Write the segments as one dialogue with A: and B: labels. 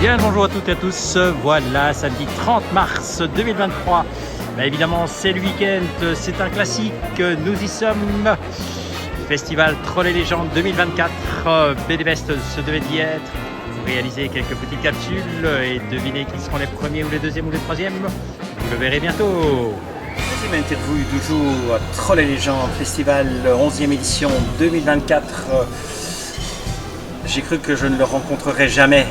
A: Bien le bonjour à toutes et à tous, voilà samedi 30 mars 2023, évidemment c'est le week-end, c'est un classique, nous y sommes, Festival Troll et Légendes 2024, BD Best se devait d'y être, pour réaliser quelques petites capsules et deviner qui seront les premiers ou les deuxièmes ou les troisièmes, vous le verrez bientôt.
B: Deuxième interview du jour, Troll et Légendes, Festival 11e édition 2024, j'ai cru que je ne le rencontrerais jamais.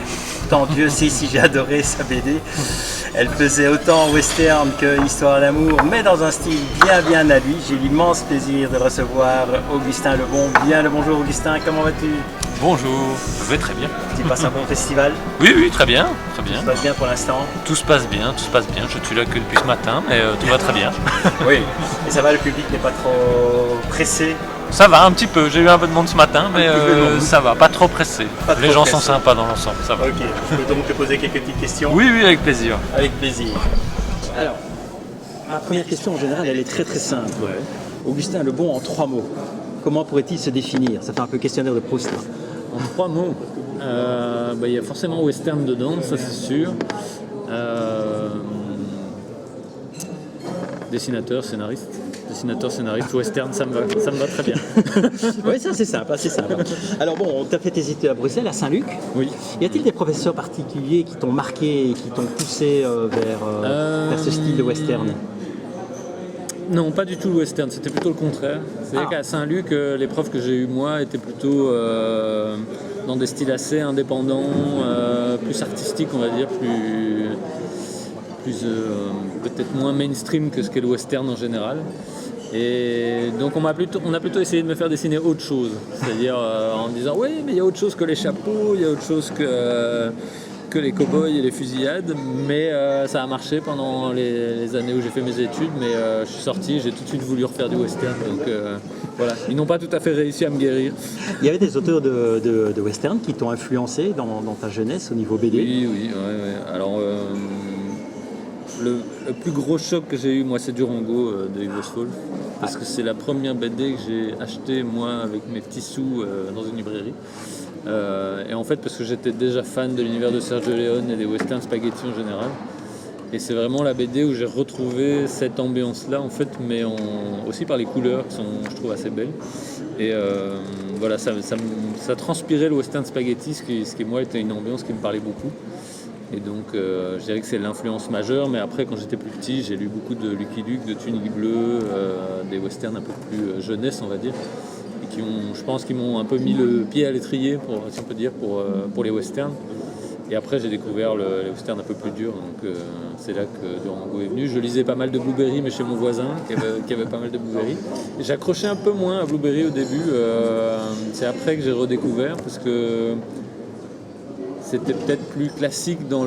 B: Tant Dieu sait si j'ai adoré sa BD. Elle faisait autant western que histoire d'amour, mais dans un style bien à lui. J'ai l'immense plaisir de recevoir Augustin Lebon. Bien le bonjour Augustin, comment vas-tu?
C: Bonjour, je vais très bien.
B: Tu passes un bon festival?
C: Oui, très bien.
B: Tout se passe bien pour l'instant?
C: Tout se passe bien. Je suis là que depuis ce matin, mais tout va très bien.
B: Oui, et ça va, le public n'est pas trop pressé?
C: Ça va un petit peu, j'ai eu un peu de monde ce matin, mais ça va, pas trop pressé. Les gens sont sympas dans l'ensemble, ça va.
B: Ok, je peux donc te poser quelques petites questions?
C: Oui, avec plaisir.
B: Avec plaisir. Alors, ma première question en général, elle est très simple.
C: Ouais.
B: Augustin Lebon en 3 mots, comment pourrait-il se définir? Ça fait un peu questionnaire de Proust.
D: En 3 mots, il y a forcément western dedans, ça c'est sûr. Dessinateur, scénariste, western, ça me va très bien.
B: Oui, ça c'est simple, assez simple. Alors bon, tu as fait tes études à Bruxelles, à Saint-Luc.
D: Oui.
B: Y a-t-il des professeurs particuliers qui t'ont marqué et qui t'ont poussé vers ce style de western?
D: Non, pas du tout le western, c'était plutôt le contraire. C'est-à-dire qu'à Saint-Luc, les profs que j'ai eu moi étaient plutôt dans des styles assez indépendants, plus artistiques on va dire, plus peut-être moins mainstream que ce qu'est le western en général. Et donc on a plutôt essayé de me faire dessiner autre chose, c'est-à-dire en me disant oui mais il y a autre chose que les chapeaux, il y a autre chose que les cow-boys et les fusillades, mais ça a marché pendant les années où j'ai fait mes études, mais je suis sorti, j'ai tout de suite voulu refaire du western, donc voilà, ils n'ont pas tout à fait réussi à me guérir.
B: Il y avait des auteurs de western qui t'ont influencé dans ta jeunesse au niveau BD?
D: Oui, ouais. Alors le plus gros choc que j'ai eu, moi, c'est Durango de Yves Oswald, parce que c'est la première BD que j'ai achetée, moi, avec mes petits sous dans une librairie. Et en fait, parce que j'étais déjà fan de l'univers de Sergio Leone et des westerns spaghetti en général. Et c'est vraiment la BD où j'ai retrouvé cette ambiance-là, en fait, mais aussi par les couleurs qui sont, je trouve, assez belles. Et voilà, ça transpirait le western spaghetti, ce qui, moi, était une ambiance qui me parlait beaucoup. Et donc je dirais que c'est l'influence majeure, mais après quand j'étais plus petit j'ai lu beaucoup de Lucky Luke, de Tunique Bleue, des westerns un peu plus jeunesse on va dire, et je pense qu'ils m'ont un peu mis le pied à l'étrier, si on peut dire, pour les westerns. Et après j'ai découvert les westerns un peu plus durs, donc c'est là que Durango est venu. Je lisais pas mal de Blueberry, mais chez mon voisin qui avait pas mal de Blueberry. Et j'accrochais un peu moins à Blueberry au début, c'est après que j'ai redécouvert, parce que c'était peut-être plus classique dans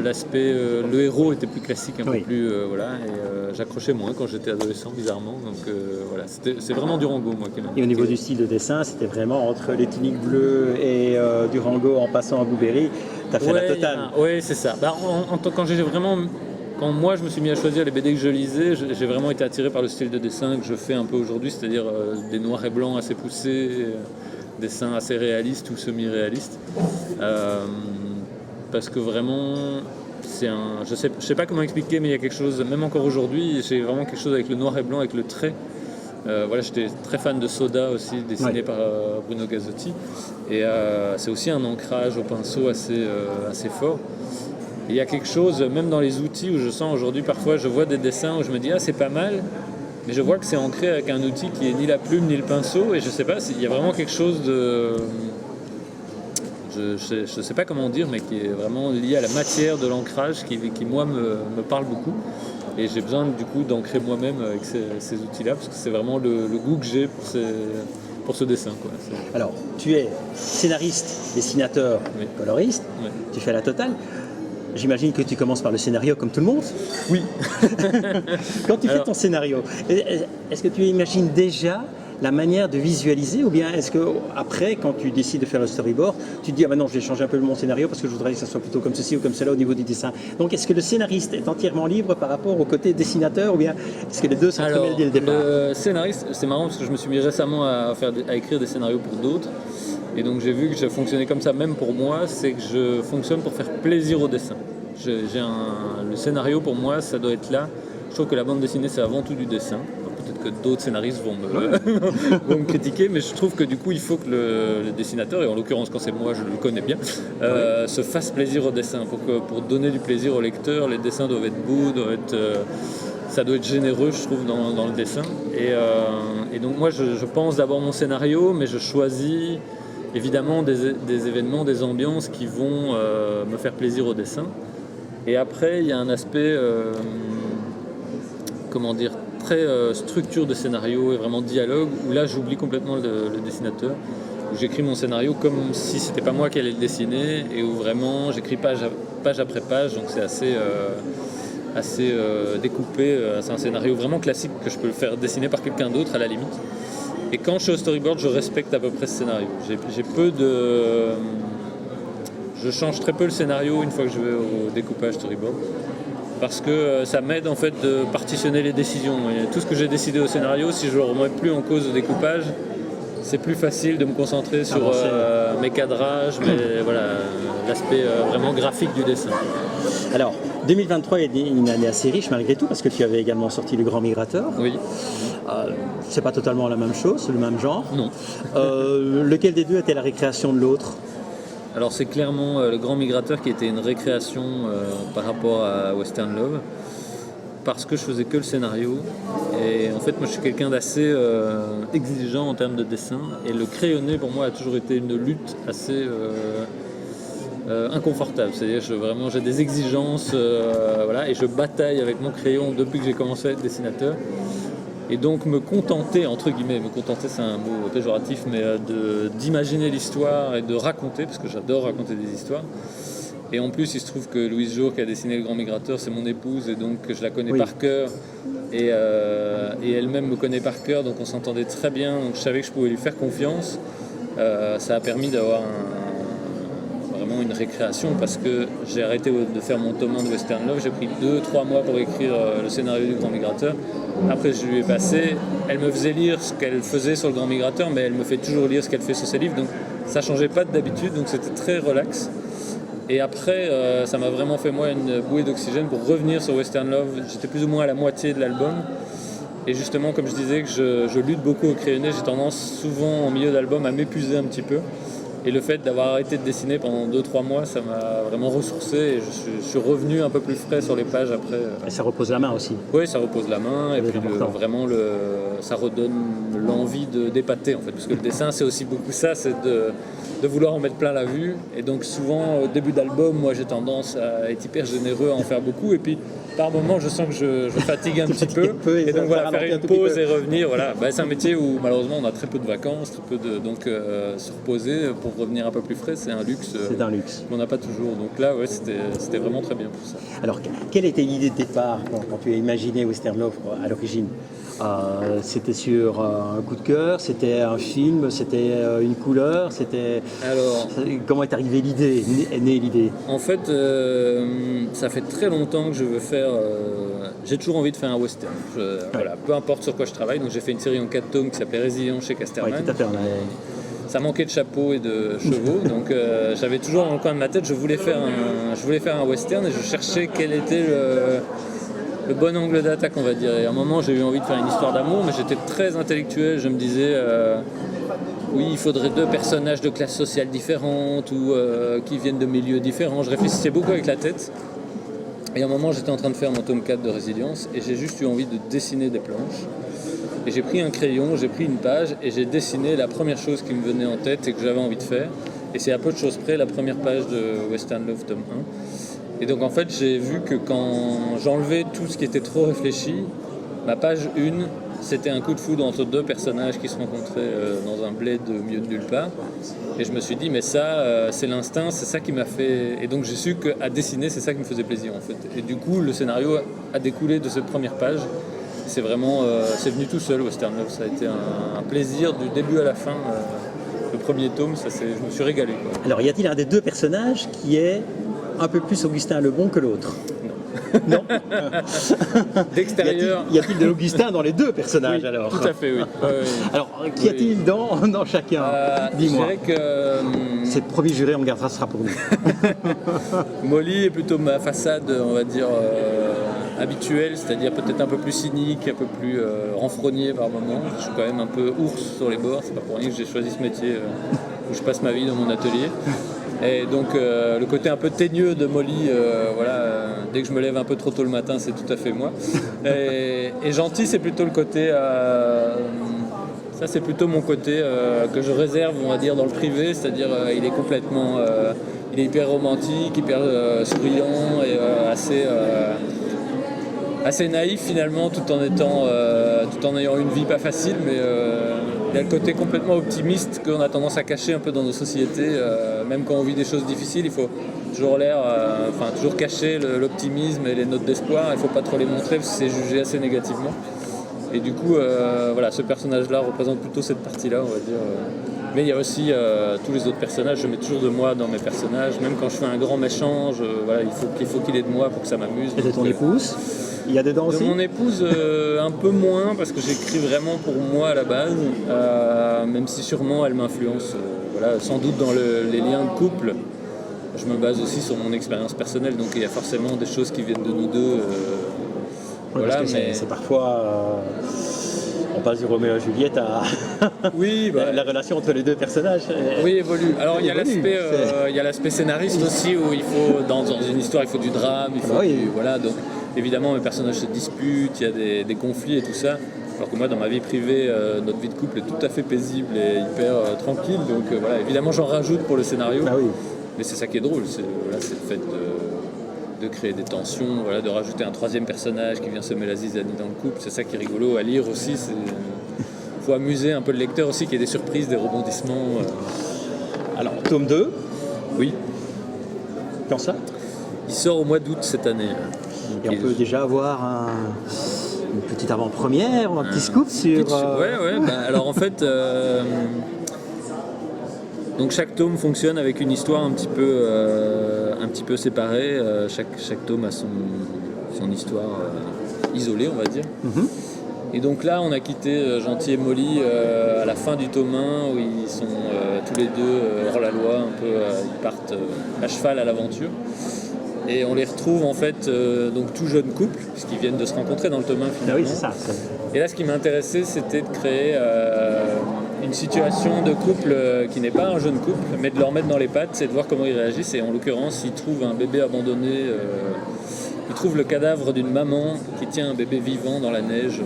D: l'aspect. Le héros était plus classique, un peu plus. Voilà, et j'accrochais moins quand j'étais adolescent, bizarrement. Donc voilà, c'est vraiment Durango, moi, qui m'a.
B: Et au niveau du style de dessin, c'était vraiment entre les tuniques bleues et Durango en passant à Blueberry, tu as fait la totale.
D: Oui, c'est ça. Quand moi je me suis mis à choisir les BD que je lisais, j'ai vraiment été attiré par le style de dessin que je fais un peu aujourd'hui, c'est-à-dire des noirs et blancs assez poussés. Dessins assez réalistes ou semi-réalistes, parce que vraiment je sais pas comment expliquer, mais il y a quelque chose, même encore aujourd'hui, j'ai vraiment quelque chose avec le noir et blanc, avec le trait. Voilà, j'étais très fan de Soda aussi, dessiné par Bruno Gazzotti, et c'est aussi un ancrage au pinceau assez fort. Et il y a quelque chose, même dans les outils, où je sens aujourd'hui, parfois je vois des dessins où je me dis c'est pas mal, mais je vois que c'est ancré avec un outil qui est ni la plume ni le pinceau, et je sais pas, il y a vraiment quelque chose de... Je sais pas comment dire, mais qui est vraiment lié à la matière de l'ancrage qui moi me parle beaucoup. Et j'ai besoin du coup d'ancrer moi-même avec ces outils-là, parce que c'est vraiment le goût que j'ai pour ce dessin, quoi.
B: Alors, tu es scénariste, dessinateur, coloriste, tu fais la totale. J'imagine que tu commences par le scénario comme tout le monde.
D: Oui.
B: Quand tu fais ton scénario, est-ce que tu imagines déjà la manière de visualiser, ou bien est-ce que après, quand tu décides de faire le storyboard, tu te dis non, je vais changer un peu mon scénario parce que je voudrais que ça soit plutôt comme ceci ou comme cela au niveau du dessin. Donc est-ce que le scénariste est entièrement libre par rapport au côté dessinateur, ou bien est-ce que les deux sont entremêlés dès le départ?
D: Le scénariste, c'est marrant parce que je me suis mis récemment à écrire des scénarios pour d'autres. Et donc j'ai vu que je fonctionnais comme ça, même pour moi, c'est que je fonctionne pour faire plaisir au dessin. Le scénario pour moi, ça doit être là. Je trouve que la bande dessinée, c'est avant tout du dessin. Peut-être que d'autres scénaristes vont me critiquer, mais je trouve que du coup, il faut que le dessinateur, et en l'occurrence quand c'est moi, je le connais bien, se fasse plaisir au dessin. Pour donner du plaisir au lecteur, les dessins doivent être beaux, ça doit être généreux, je trouve, dans le dessin. Et donc moi, je pense d'abord mon scénario, mais je choisis évidemment des événements, des ambiances qui vont me faire plaisir au dessin. Et après, il y a un aspect, très structure de scénario et vraiment dialogue, où là, j'oublie complètement le dessinateur, où j'écris mon scénario comme si c'était pas moi qui allais le dessiner, et où vraiment j'écris page après page, donc c'est assez découpé. C'est un scénario vraiment classique que je peux le faire dessiner par quelqu'un d'autre à la limite. Et quand je suis au storyboard, je respecte à peu près ce scénario. Je change très peu le scénario une fois que je vais au découpage storyboard, parce que ça m'aide en fait de partitionner les décisions. Et tout ce que j'ai décidé au scénario, si je ne le remets plus en cause au découpage, c'est plus facile de me concentrer sur mes cadrages, l'aspect vraiment graphique du dessin.
B: Alors, 2023 est une année assez riche malgré tout, parce que tu avais également sorti Le Grand Migrateur.
D: Oui.
B: C'est pas totalement la même chose, c'est le même genre.
D: Non.
B: Lequel des deux était la récréation de l'autre?
D: Alors c'est clairement Le Grand Migrateur qui était une récréation par rapport à Western Love, parce que je faisais que le scénario. Et en fait, moi je suis quelqu'un d'assez exigeant en termes de dessin, et le crayonné pour moi a toujours été une lutte assez inconfortable. C'est-à-dire j'ai des exigences, et je bataille avec mon crayon depuis que j'ai commencé à être dessinateur. Et donc me contenter, entre guillemets, c'est un mot péjoratif, mais d'imaginer l'histoire et de raconter, parce que j'adore raconter des histoires. Et en plus, il se trouve que Louise Jour, qui a dessiné Le Grand Migrateur, c'est mon épouse, et donc je la connais par cœur. Et elle-même me connaît par cœur, donc on s'entendait très bien, donc je savais que je pouvais lui faire confiance. Ça a permis d'avoir vraiment une récréation, parce que j'ai arrêté de faire mon tome 1 de Western Love. J'ai pris 2-3 mois pour écrire le scénario du Grand Migrateur. Après, je lui ai passé. Elle me faisait lire ce qu'elle faisait sur Le Grand Migrateur, mais elle me fait toujours lire ce qu'elle fait sur ses livres, donc ça changeait pas d'habitude, donc c'était très relax. Et après, ça m'a vraiment fait moi une bouée d'oxygène pour revenir sur Western Love. J'étais plus ou moins à la moitié de l'album. Et justement, comme je disais que je lutte beaucoup au crayonné, j'ai tendance souvent en milieu d'album à m'épuiser un petit peu. Et le fait d'avoir arrêté de dessiner pendant 2-3 mois, ça m'a vraiment ressourcé, et je suis revenu un peu plus frais sur les pages après.
B: Et ça repose la main aussi.
D: Oui, ça repose la main, et puis ça redonne l'envie d'épater en fait, parce que le dessin c'est aussi beaucoup ça, c'est de vouloir en mettre plein la vue. Et donc souvent au début d'album, moi j'ai tendance à être hyper généreux, à en faire beaucoup, et puis par moment je sens que je fatigue un petit peu, et donc voilà, faire une pause et revenir. Voilà. C'est un métier où malheureusement on a très peu de vacances, donc se reposer pour revenir un peu plus frais, c'est un luxe.
B: C'est un luxe.
D: Qu'on n'a pas toujours. Donc là, c'était vraiment très bien pour ça.
B: Alors, quelle était l'idée de départ quand tu as imaginé Western Love à l'origine? C'était sur un coup de cœur, c'était un film, c'était une couleur, comment est arrivée l'idée, est née l'idée?
D: En fait, ça fait très longtemps que je veux faire. J'ai toujours envie de faire un western. Voilà, peu importe sur quoi je travaille. Donc j'ai fait une série en 4 tomes qui s'appelait Résilience chez Casterman.
B: Oui, tout à fait.
D: Ça manquait de chapeaux et de chevaux, donc j'avais toujours dans le coin de ma tête, je voulais faire un western, et je cherchais quel était le bon angle d'attaque, on va dire. Et à un moment, j'ai eu envie de faire une histoire d'amour, mais j'étais très intellectuel. Je me disais, oui, il faudrait 2 personnages de classes sociales différentes, ou qui viennent de milieux différents. Je réfléchissais beaucoup avec la tête. Et à un moment, j'étais en train de faire mon tome 4 de Résilience, et j'ai juste eu envie de dessiner des planches. Et j'ai pris un crayon, j'ai pris une page, et j'ai dessiné la première chose qui me venait en tête et que j'avais envie de faire. Et c'est à peu de choses près la première page de Western Love tome 1. Et donc en fait, j'ai vu que quand j'enlevais tout ce qui était trop réfléchi, ma page 1, c'était un coup de foudre entre 2 personnages qui se rencontraient dans un bled au milieu de nulle part. Et je me suis dit, mais ça, c'est l'instinct, c'est ça qui m'a fait... Et donc j'ai su qu'à dessiner, c'est ça qui me faisait plaisir en fait. Et du coup, le scénario a découlé de cette première page. C'est vraiment, c'est venu tout seul, Western Love. Ça a été un plaisir du début à la fin. Le premier tome, je me suis régalé, quoi.
B: Alors, y a-t-il un des 2 personnages qui est un peu plus Augustin Le Bon que l'autre?
D: Non.
B: Non.
D: D'extérieur.
B: Y a-t-il de l'Augustin dans les deux personnages
D: Oui,
B: alors?
D: tout à fait, oui.
B: Alors, qu'y a-t-il dans chacun? Dis-moi.
D: Je dirais que
B: C'est le premier juré, on gardera, ce sera pour nous.
D: Molly est plutôt ma façade, on va dire, habituelle, c'est-à-dire peut-être un peu plus cynique, un peu plus renfrogné par moments. Je suis quand même un peu ours sur les bords, c'est pas pour rien que j'ai choisi ce métier où je passe ma vie dans mon atelier. Et donc le côté un peu teigneux de Molly, dès que je me lève un peu trop tôt le matin, c'est tout à fait moi. Et gentil, c'est plutôt le côté... ça, c'est plutôt mon côté que je réserve, on va dire, dans le privé, c'est-à-dire il est complètement... il est hyper romantique, hyper souriant et assez naïf finalement, tout en ayant une vie pas facile, mais il a le côté complètement optimiste qu'on a tendance à cacher un peu dans nos sociétés. Même quand on vit des choses difficiles, il faut toujours toujours cacher l'optimisme et les notes d'espoir. Il ne faut pas trop les montrer parce que c'est jugé assez négativement. Et du coup, ce personnage-là représente plutôt cette partie-là, on va dire. Mais il y a aussi tous les autres personnages. Je mets toujours de moi dans mes personnages. Même quand je fais un grand méchant, il faut qu'il ait de moi pour que ça m'amuse.
B: Et de ton épouse? Il y a dedans aussi?
D: De mon épouse, un peu moins, parce que j'écris vraiment pour moi à la base, même si sûrement elle m'influence, sans doute dans les liens de couple. Je me base aussi sur mon expérience personnelle, donc il y a forcément des choses qui viennent de nous deux.
B: C'est parfois... on passe du Roméo et Juliette à
D: oui,
B: la relation entre les deux personnages.
D: Oui, évolue. Alors il y a l'aspect scénariste aussi, où il faut, dans une histoire, il faut du drame, il faut donc évidemment mes personnages se disputent, il y a des conflits et tout ça. Alors que moi, dans ma vie privée, notre vie de couple est tout à fait paisible et hyper tranquille. Donc évidemment, j'en rajoute pour le scénario.
B: Ah oui.
D: Mais c'est ça qui est drôle, c'est le fait de créer des tensions, de rajouter un troisième personnage qui vient semer la zizanie dans le couple. C'est ça qui est rigolo à lire aussi. Il faut amuser un peu le lecteur aussi, qu'il y ait des surprises, des rebondissements.
B: Alors, tome 2.
D: Oui.
B: Quand ça?
D: Il sort au mois d'août cette année.
B: Et on peut déjà avoir une petite avant-première, un petit scoop sur...
D: Alors en fait, donc chaque tome fonctionne avec une histoire un petit peu séparée. Chaque tome a son histoire isolée, on va dire. Mm-hmm. Et donc là, on a quitté Gentil et Molly à la fin du tome 1, où ils sont tous les deux hors la loi, un peu, ils partent à cheval à l'aventure. Et on les retrouve en fait donc tout jeune couple, puisqu'ils viennent de se rencontrer dans le tome 1 finalement.
B: Ah oui, c'est ça.
D: Et là, ce qui m'intéressait, c'était de créer une situation de couple qui n'est pas un jeune couple, mais de leur mettre dans les pattes, c'est de voir comment ils réagissent. Et en l'occurrence, ils trouvent un bébé abandonné, ils trouvent le cadavre d'une maman qui tient un bébé vivant dans la neige,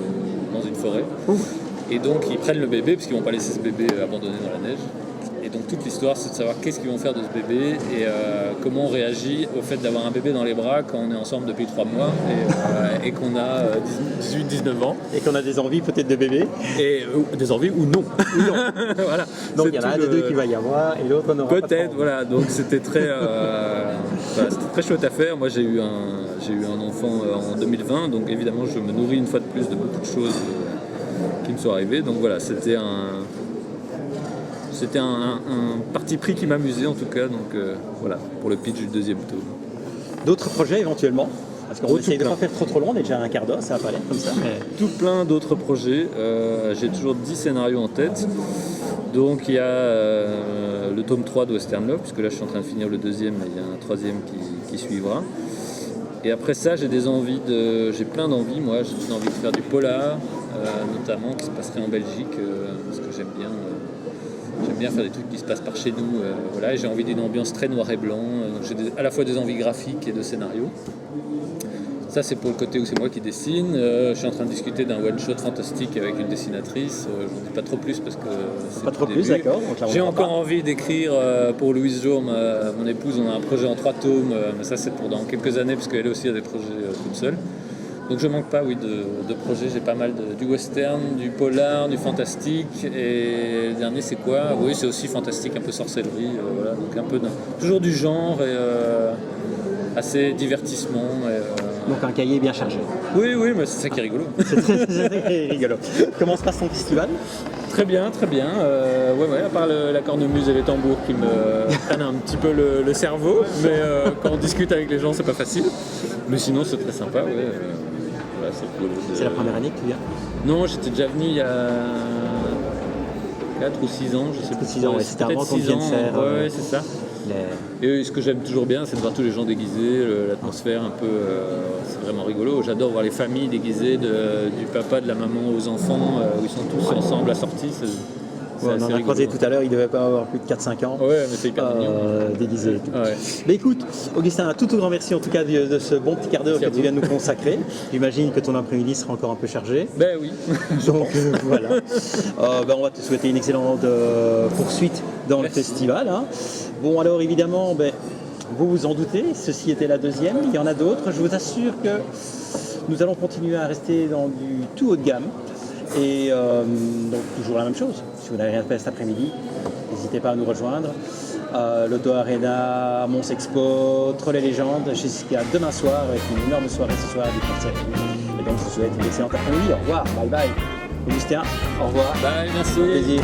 D: dans une forêt. Ouf. Et donc, ils prennent le bébé, parce qu'ils ne vont pas laisser ce bébé abandonné dans la neige. Et donc toute l'histoire, c'est de savoir qu'est-ce qu'ils vont faire de ce bébé et comment on réagit au fait d'avoir un bébé dans les bras quand on est ensemble depuis 3 mois et qu'on a 18-19 ans.
B: Et qu'on a des envies peut-être de bébé.
D: Et des envies ou non.
B: Voilà. Donc il y en a un des deux qui va y avoir et l'autre n'aura pas.
D: Peut-être, voilà. Donc c'était très chouette à faire. Moi j'ai eu un enfant en 2020, donc évidemment je me nourris une fois de plus de beaucoup de choses qui me sont arrivées. Donc voilà, c'était un parti pris qui m'amusait en tout cas, donc pour le pitch du deuxième tome.
B: D'autres projets éventuellement? Parce qu'on essaye de ne pas faire trop long, on est déjà à un quart d'heure, ça va pas l'air comme ça. Mais...
D: Tout plein d'autres projets, j'ai toujours 10 scénarios en tête. Donc il y a le tome 3 de Western Love, puisque là je suis en train de finir le deuxième, mais il y a un troisième qui suivra. Et après ça, j'ai plein d'envies, moi, j'ai envie de faire du polar, notamment, qui se passerait en Belgique, parce que j'aime bien faire des trucs qui se passent par chez nous, et j'ai envie d'une ambiance très noir et blanc, donc j'ai à la fois des envies graphiques et de scénario. Ça c'est pour le côté où c'est moi qui dessine. Je suis en train de discuter d'un one-shot fantastique avec une dessinatrice, je n'en dis pas trop plus parce que c'est
B: pas trop plus, d'accord.
D: J'ai encore envie d'écrire pour Louise Jour, mon épouse, on a un projet en 3 tomes, mais ça c'est pour dans quelques années parce qu'elle aussi a des projets toute seule. Donc je manque pas de projets, j'ai pas mal du western, du polar, du fantastique, et le dernier c'est quoi? Oui, c'est aussi fantastique, un peu sorcellerie, donc un peu toujours du genre et assez divertissement.
B: Donc un cahier bien chargé.
D: Oui, mais c'est ça qui est rigolo.
B: C'est très rigolo. Comment se passe ton festival?
D: Très bien. À part la cornemuse et les tambours qui me prennent un petit peu le cerveau, mais quand on discute avec les gens, c'est pas facile. Mais sinon, c'est très sympa, ouais. Voilà, c'est cool.
B: C'est la première année que tu viens?
D: Non, j'étais déjà venu il y a 4 ou 6 ans, je sais plus.
B: 6 ans, ouais, c'était avant qu'on
D: 6
B: vienne
D: ans,
B: faire.
D: ouais, c'est ça. Et ce que j'aime toujours bien, c'est de voir tous les gens déguisés, l'atmosphère un peu, c'est vraiment rigolo. J'adore voir les familles déguisées, du papa, de la maman aux enfants, où ils sont tous ensemble assortis.
B: Ouais, on en a croisé tout à l'heure, il devait pas avoir plus de 4-5 ans.
D: Ouais, mais c'est hyper mignon.
B: Déguisé et tout.
D: Ouais.
B: Mais écoute, Augustin, un tout grand merci en tout cas de ce bon petit quart d'heure que tu viens de nous consacrer. J'imagine que ton après-midi sera encore un peu chargé.
D: Ben oui.
B: Donc voilà. On va te souhaiter une excellente poursuite dans le festival. Hein. Bon, alors évidemment, vous vous en doutez, ceci était la deuxième. Il y en a d'autres. Je vous assure que nous allons continuer à rester dans du tout haut de gamme. Et donc toujours la même chose. Si vous n'avez rien fait cet après-midi, n'hésitez pas à nous rejoindre. L'Auto Arena, Mons Expo, Troll et Légendes, jusqu'à demain soir avec une énorme soirée ce soir du concert. Et donc je vous souhaite une excellente après-midi. Au revoir, bye bye. Augustin, au revoir.
D: Bye, merci.
B: Au plaisir.